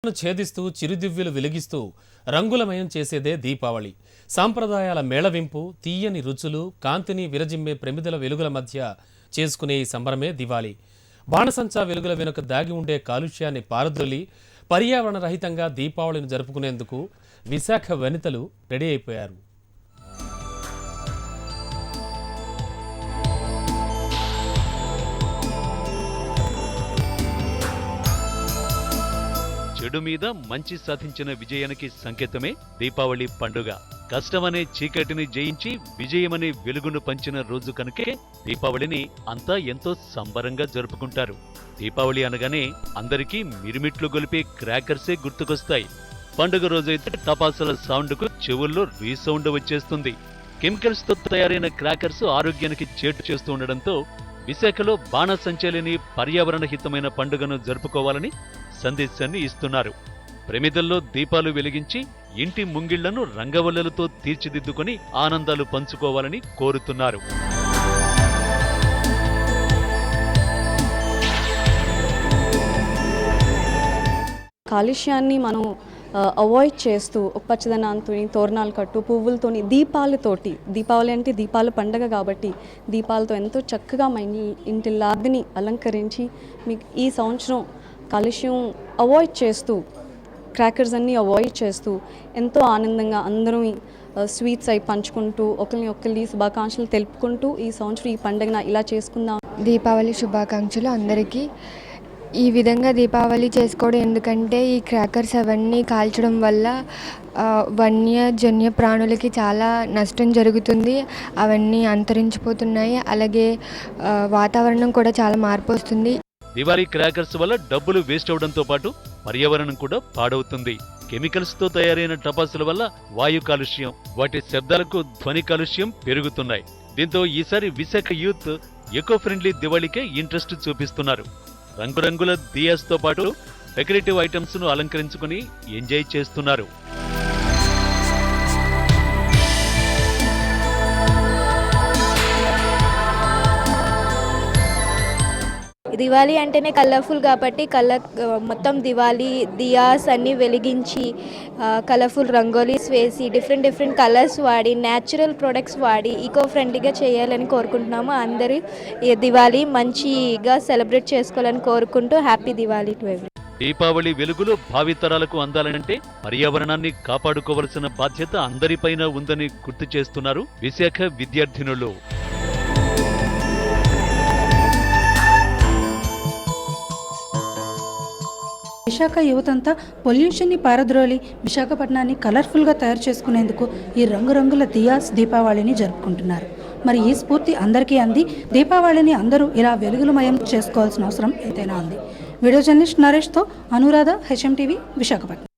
ఛేదిస్తూ చిరుదివ్వులు వెలిగిస్తూ రంగులమయం చేసేదే దీపావళి. సాంప్రదాయాల మేళవింపు, తీయని రుచులు, కాంతిని విరజిమ్మే ప్రమిదల వెలుగుల మధ్య చేసుకునే ఈ సంబరమే దివాళీ. బాణసంచా వెలుగుల వెనుక దాగి ఉండే కాలుష్యాన్ని పారద్రోలి పర్యావరణ రహితంగా దీపావళిని జరుపుకునేందుకు విశాఖ వనితలు రెడీ అయిపోయారు. చెడు మీద మంచి సాధించిన విజయానికి సంకేతమే దీపావళి పండుగ. కష్టమనే చీకటిని జయించి విజయమనే వెలుగును పంచిన రోజు కనుకే దీపావళిని అంతా ఎంతో సంబరంగా జరుపుకుంటారు. దీపావళి అనగానే అందరికీ మిరుమిట్లు గొలిపే క్రాకర్సే గుర్తుకొస్తాయి. పండుగ రోజైతే టపాసుల సౌండ్కు చెవుల్లో రీసౌండ్ వచ్చేస్తుంది. కెమికల్స్ తో తయారైన క్రాకర్స్ ఆరోగ్యానికి చేటు చేస్తూ ఉండడంతో విశాఖలో బాణసంచలిని పర్యావరణ హితమైన పండుగను జరుపుకోవాలని సందేశాన్ని ఇస్తున్నారు. ప్రమిదల్లో దీపాలు వెలిగించి ఇంటి ముంగిళ్లను రంగవల్లులతో తీర్చిదిద్దుకుని ఆనందాలు పంచుకోవాలని కోరుతున్నారు. కాలుష్యాన్ని మనం అవాయిడ్ చేస్తూ పచ్చదనాంతో తోరణాలు కట్టు పువ్వులతోని దీపాలతోటి, దీపావళి అంటే దీపాల పండగ కాబట్టి దీపాలతో ఎంతో చక్కగా మన ఇంటి లాగ్ని అలంకరించి మీకు ఈ సంవత్సరం కాలుష్యం అవాయిడ్ చేస్తూ క్రాకర్స్ అన్నీ అవాయిడ్ చేస్తూ ఎంతో ఆనందంగా అందరం స్వీట్స్ అయి పంచుకుంటూ ఒకరిని శుభాకాంక్షలు తెలుపుకుంటూ ఈ సంవత్సరం ఈ పండుగన ఇలా చేసుకుందాం. దీపావళి శుభాకాంక్షలు అందరికీ. ఈ విధంగా దీపావళి చేసుకోవడం ఎందుకంటే ఈ క్రాకర్స్ అవన్నీ కాల్చడం వల్ల వన్యజన్య ప్రాణులకి చాలా నష్టం జరుగుతుంది. అవన్నీ అంతరించిపోతున్నాయి. అలాగే వాతావరణం కూడా చాలా మార్పు వస్తుంది. దివాళీ క్రాకర్స్ వల్ల డబ్బులు వేస్ట్ అవడంతో పాటు పర్యావరణం కూడా పాడవుతుంది. కెమికల్స్ తో తయారైన టపాసుల వల్ల వాయు కాలుష్యం, వాటి శబ్దాలకు ధ్వని కాలుష్యం పెరుగుతున్నాయి. దీంతో ఈసారి విశాఖ యూత్ ఎకో ఫ్రెండ్లీ దివాళీకే ఇంట్రెస్ట్ చూపిస్తున్నారు. రంగురంగుల దియాస్ తో పాటు డెకరేటివ్ ఐటమ్స్ ను అలంకరించుకుని ఎంజాయ్ చేస్తున్నారు. దివాళీ అంటేనే కలర్ఫుల్ కాబట్టి మొత్తం దివాళీ దియాస్ అన్నీ వెలిగించి కలర్ఫుల్ రంగోలీస్ వేసి డిఫరెంట్ కలర్స్ వాడి న్యాచురల్ ప్రొడక్ట్స్ వాడి ఈకో ఫ్రెండ్లీగా చేయాలని కోరుకుంటున్నాము. అందరూ దివాళీ మంచిగా సెలబ్రేట్ చేసుకోవాలని కోరుకుంటూ happy Diwali to every. Deepavali వెలుగులు భావితరాలకు అందాలంటే పర్యావరణాన్ని కాపాడుకోవలసిన బాధ్యత అందరిపైన ఉందని గుర్తు చేస్తున్నారు విశాఖ విద్యార్థినులు. విశాఖ యువతంతా పొల్యూషన్ని పారద్రోలి విశాఖపట్నాన్ని కలర్ఫుల్గా తయారు చేసుకునేందుకు ఈ రంగురంగుల దియాస్ దీపావళిని జరుపుకుంటున్నారు. మరి ఈ స్ఫూర్తి అందరికీ అంది. దీపావళిని అందరూ ఇలా వెలుగులమయం చేసుకోవాల్సిన అవసరం ఎంతైనా ఉంది. వీడియో జర్నలిస్ట్ నరేష్తో అనురాధ, HM TV, విశాఖపట్నం.